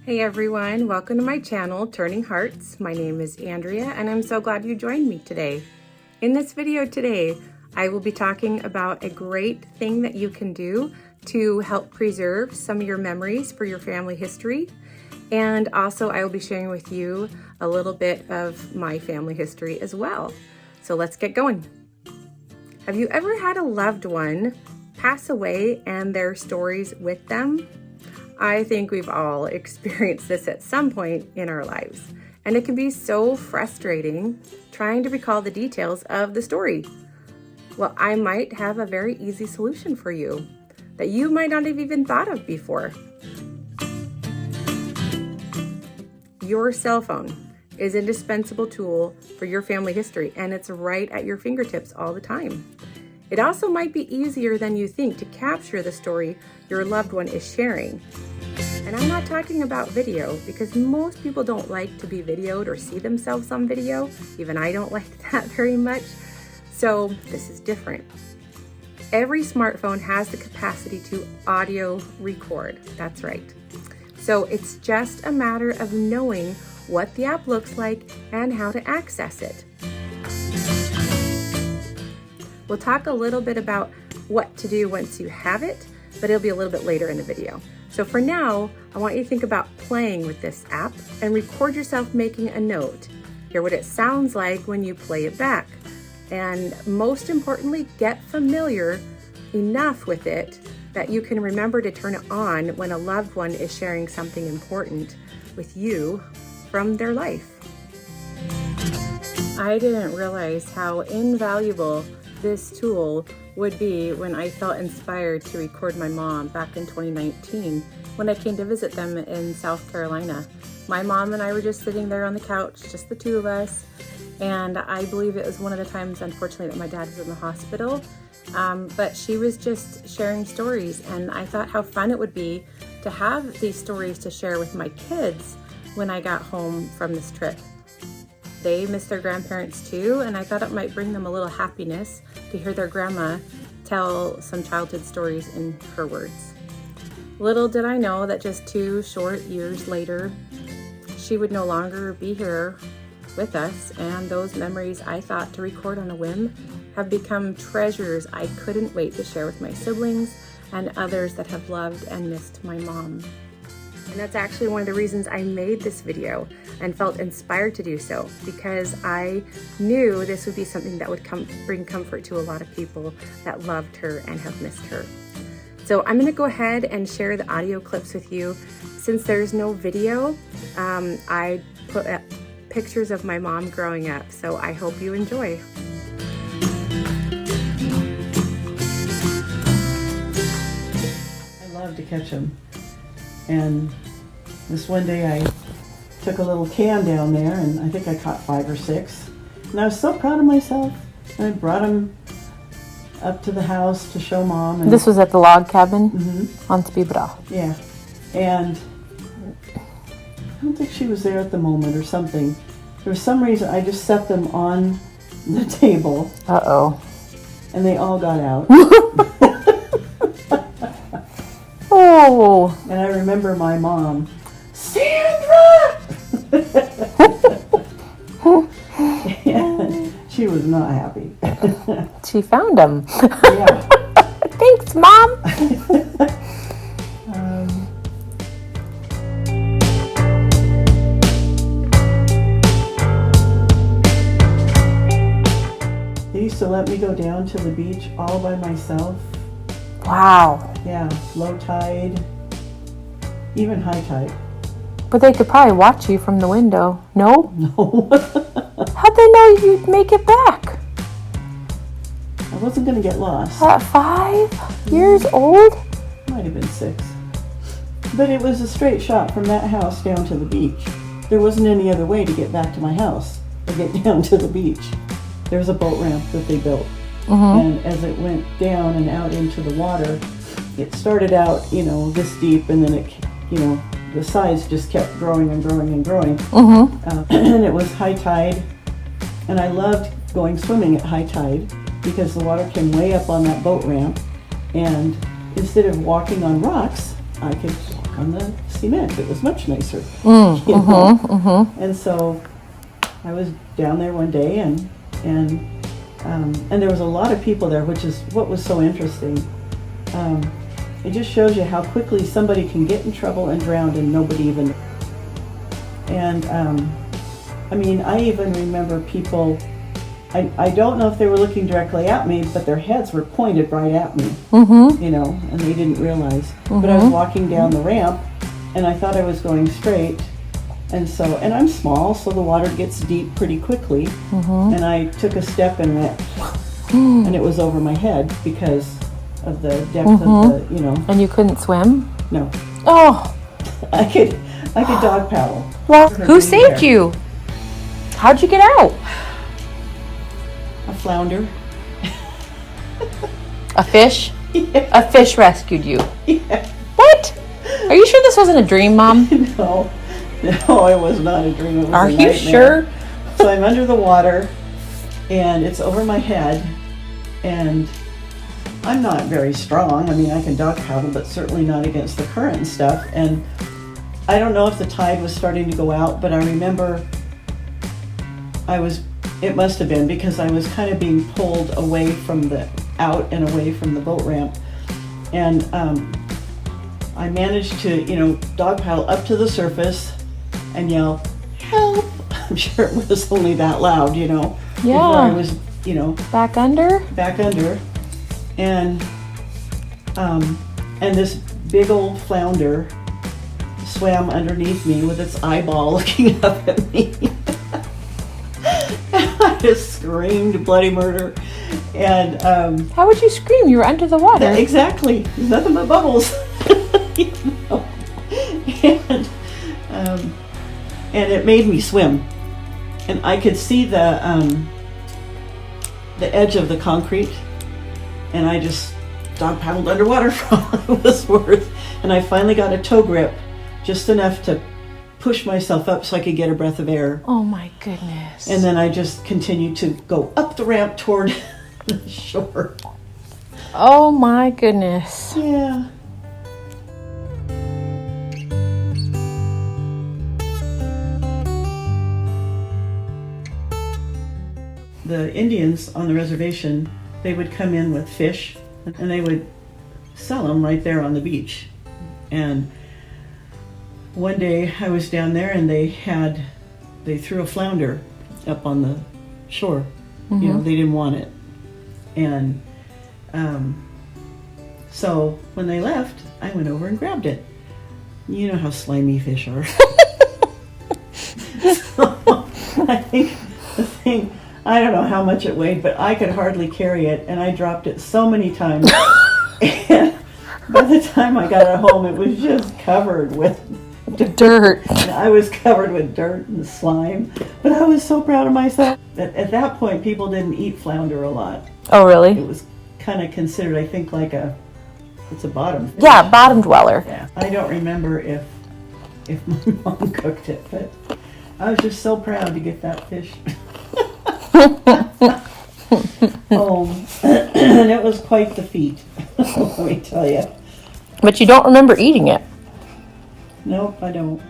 Hey everyone, welcome to my channel, Turning Hearts. My name is Andrea and I'm so glad you joined me today. In this video today, I will be talking about a great thing that you can do to help preserve some of your memories for your family history. And also I will be sharing with you a little bit of my family history as well. So let's get going. Have you ever had a loved one pass away and their stories with them? I think we've all experienced this at some point in our lives, and it can be so frustrating trying to recall the details of the story. Well, I might have a very easy solution for you that you might not have even thought of before. Your cell phone is an indispensable tool for your family history, and it's right at your fingertips all the time. It also might be easier than you think to capture the story your loved one is sharing. And I'm not talking about video, because most people don't like to be videoed or see themselves on video. Even I don't like that very much. So this is different. Every smartphone has the capacity to audio record. That's right. So it's just a matter of knowing what the app looks like and how to access it. We'll talk a little bit about what to do once you have it, but it'll be a little bit later in the video. So for now, I want you to think about playing with this app and record yourself making a note. Hear what it sounds like when you play it back. And most importantly, get familiar enough with it that you can remember to turn it on when a loved one is sharing something important with you from their life. I didn't realize how invaluable this tool would be when I felt inspired to record my mom back in 2019 when I came to visit them in South Carolina. My mom and I were just sitting there on the couch, just the two of us, and I believe it was one of the times, unfortunately, that my dad was in the hospital, but she was just sharing stories, and I thought how fun it would be to have these stories to share with my kids when I got home from this trip. They miss their grandparents too, and I thought it might bring them a little happiness to hear their grandma tell some childhood stories in her words. Little did I know that just 2 short years later, she would no longer be here with us, and those memories I thought to record on a whim have become treasures I couldn't wait to share with my siblings and others that have loved and missed my mom. And that's actually one of the reasons I made this video and felt inspired to do so, because I knew this would be something that would bring comfort to a lot of people that loved her and have missed her. So I'm going to go ahead and share the audio clips with you. Since there's no video, I put pictures of my mom growing up, so I hope you enjoy. I love to catch them. And this one day I took a little can down there, and I think I caught 5 or 6. And I was so proud of myself. And I brought them up to the house to show Mom. And this was at the log cabin on Spibra. Yeah. And I don't think she was there at the moment or something. For some reason, I just set them on the table. Uh-oh. And they all got out. Oh. And I remember my mom, Sandra! And she was not happy. She found him. Yeah. Thanks, Mom. They used to let me go down to the beach all by myself. Wow. Yeah, low tide, even high tide. But they could probably watch you from the window. No? No. How'd they know you'd make it back? I wasn't going to get lost. At 5 years old? Might have been 6. But it was a straight shot from that house down to the beach. There wasn't any other way to get back to my house or get down to the beach. There was a boat ramp that they built. And as it went down and out into the water, it started out, this deep, and then it, the size just kept growing and growing and growing. And it was high tide, and I loved going swimming at high tide because the water came way up on that boat ramp, and instead of walking on rocks, I could walk on the cement. It was much nicer. You know? And so I was down there one day, and there was a lot of people there, which is what was so interesting. It just shows you how quickly somebody can get in trouble and drown and nobody even. And I mean, I even remember people. I don't know if they were looking directly at me, but their heads were pointed right at me, you know, and they didn't realize. But I was walking down the ramp, and I thought I was going straight, and I'm small, so the water gets deep pretty quickly, and I took a step and went, and it was over my head because of the depth of the, you know. And you couldn't swim? No, Oh, I could dog paddle. well, who saved you? How'd you get out? A flounder. A fish? Yeah. A fish rescued you. Yeah. What? Are you sure this wasn't a dream, Mom? No, it was not a dream. It was Are a you nightmare. sure? So I'm under the water, and it's over my head, and I'm not very strong. I mean, I can dog paddle, but certainly not against the current and stuff. And I don't know if the tide was starting to go out, but I remember it must have been, because I was kind of being pulled away from out and away from the boat ramp. And I managed to, you know, dog paddle up to the surface and yell, "Help!" I'm sure it was only that loud, you know. Yeah. Before I was, you know, Back under? back under. And this big old flounder swam underneath me with its eyeball looking up at me. I just screamed bloody murder. And How would you scream? You were under the water. exactly, there's nothing but bubbles. You know? And it made me swim, and I could see the edge of the concrete, and I just dog paddled underwater for all it was worth. And I finally got a toe grip, just enough to push myself up so I could get a breath of air. Oh my goodness. And then I just continued to go up the ramp toward the shore. Oh my goodness. Yeah. The Indians on the reservation, they would come in with fish, and they would sell them right there on the beach. And one day I was down there, and they threw a flounder up on the shore. You know, they didn't want it. And so when they left, I went over and grabbed it. You know how slimy fish are. So I think the thing, I don't know how much it weighed, but I could hardly carry it, and I dropped it so many times. And by the time I got it home, it was just covered with Dirt. and I was covered with dirt and slime. But I was so proud of myself. At that point, people didn't eat flounder a lot. Oh, really? It was kind of considered, I think, like it's a bottom fish. Yeah, bottom dweller. Yeah. I don't remember if my mom cooked it, but I was just so proud to get that fish. Oh, and it was quite the feat, let me tell you. But you don't remember eating it. Nope, I don't.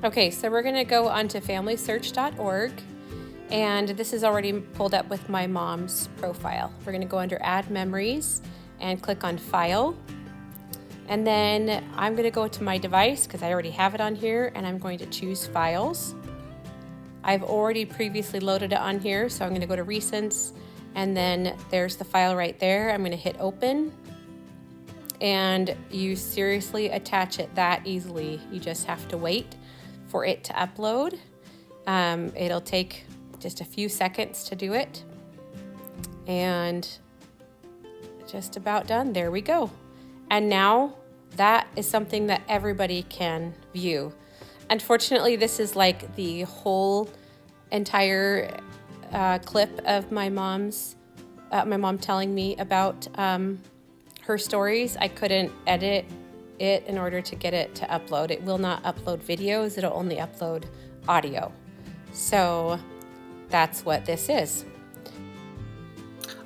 Okay, so we're going to go onto FamilySearch.org, and this is already pulled up with my mom's profile. We're going to go under Add Memories and click on File. And then I'm going to go to my device because I already have it on here, and I'm going to choose Files. I've already previously loaded it on here, so I'm going to go to Recents, and then there's the file right there. I'm going to hit Open. And you seriously attach it that easily. You just have to wait for it to upload. It'll take just a few seconds to do it. And just about done. There we go. And now that is something that everybody can view. Unfortunately, this is like the whole entire clip of my mom's my mom telling me about her stories. I couldn't edit it in order to get it to upload. It will not upload videos, it'll only upload audio. So that's what this is.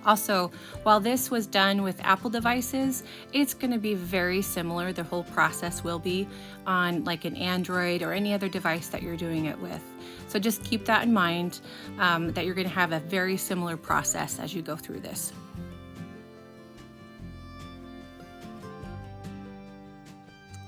Also, while this was done with Apple devices, it's going to be very similar. The whole process will be on like an Android or any other device that you're doing it with. So just keep that in mind, that you're going to have a very similar process as you go through this.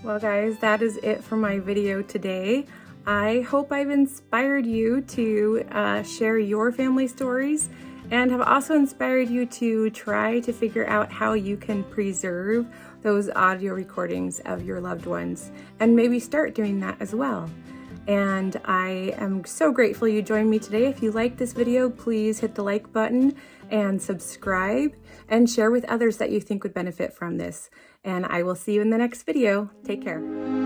Well guys, that is it for my video today. I hope I've inspired you to share your family stories, and have also inspired you to try to figure out how you can preserve those audio recordings of your loved ones, and maybe start doing that as well. And I am so grateful you joined me today. If you liked this video, please hit the like button and subscribe, and share with others that you think would benefit from this. And I will see you in the next video. Take care.